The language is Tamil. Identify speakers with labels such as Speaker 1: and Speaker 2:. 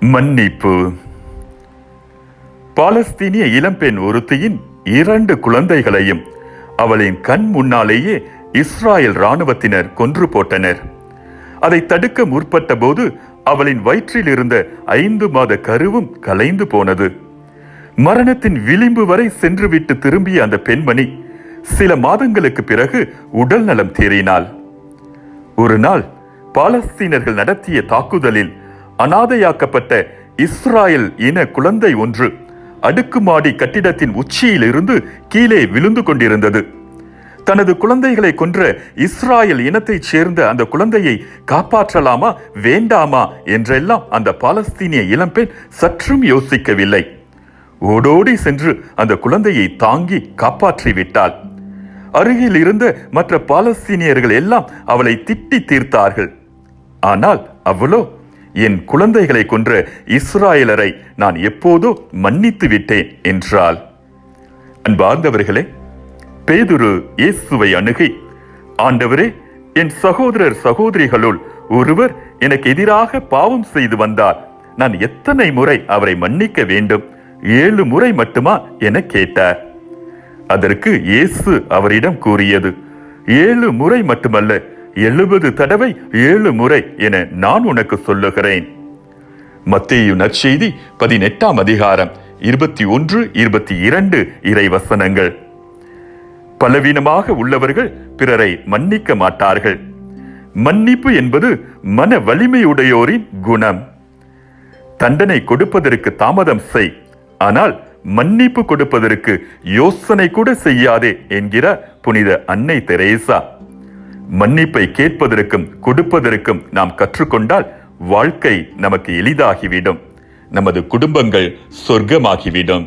Speaker 1: மன்னிப்பு. பாலஸ்தீனிய இளம்பெண் ஒருத்தியின் 2 குழந்தைகளையும் அவளின் கண் முன்னாலேயே இஸ்ராயல் இராணுவத்தினர் கொன்று போட்டனர். அதை தடுக்க முற்பட்ட போது அவளின் வயிற்றில் இருந்த 5 மாத கருவும் கலைந்து போனது. மரணத்தின் விளிம்பு வரை சென்றுவிட்டு திரும்பிய அந்த பெண்மணி சில மாதங்களுக்கு பிறகு உடல் நலம் தேறினாள். ஒரு நாள் பாலஸ்தீனர்கள் நடத்திய தாக்குதலில் அனாதையாக்கப்பட்ட இஸ்ராயல் இன குழந்தை ஒன்று அடுக்குமாடி கட்டிடத்தின் உச்சியில் இருந்து கீழே விழுந்து கொண்டிருந்தது. தனது குழந்தைகளை கொன்ற இஸ்ராயல் இனத்தைச் சேர்ந்த அந்த குழந்தையை காப்பாற்றலாமா வேண்டாமா என்றெல்லாம் அந்த பாலஸ்தீனிய இளம்பெண் சற்றும் யோசிக்கவில்லை. ஓடோடி சென்று அந்த குழந்தையை தாங்கி காப்பாற்றிவிட்டாள். அருகில் இருந்த மற்ற பாலஸ்தீனியர்கள் எல்லாம் அவளை திட்டி தீர்த்தார்கள். ஆனால் அவளோ, என் குழந்தைகளை கொன்ற இஸ்ராயலரை நான் எப்போதோ மன்னித்து விட்டேன் என்றாள். அன்பார்ந்தவர்களே, பேதுரு இயேசுவை அணுகி, ஆண்டவரே, என் சகோதரர் சகோதரிகளுள் ஒருவர் எனக்கு எதிராக பாவம் செய்து வந்தார். நான் எத்தனை முறை அவரை மன்னிக்க வேண்டும்? 7 முறை மட்டுமா என கேட்டார். அதற்கு இயேசு அவரிடம் கூறியது, 7 முறை மட்டுமல்ல, 70 தடவை 7 முறை என நான் உனக்கு சொல்லுகிறேன். மத்தேயு நற்செய்தி 18ஆம் அதிகாரம் 21, 22 இறை வசனங்கள். பலவீனமாக உள்ளவர்கள் பிறரை மன்னிக்க மாட்டார்கள். மன்னிப்பு என்பது மன வலிமையுடையோரின் குணம். தண்டனை கொடுப்பதற்கு தாமதம் செய், ஆனால் மன்னிப்பு கொடுப்பதற்கு யோசனை கூட செய்யாதே என்கிறார் புனித அன்னை தெரேசா. மன்னிப்பை கேட்பதற்கும் கொடுப்பதற்கும் நாம் கற்றுக்கொண்டால் வாழ்க்கை நமக்கு எளிதாகிவிடும். நமது குடும்பங்கள் சொர்க்கமாகிவிடும்.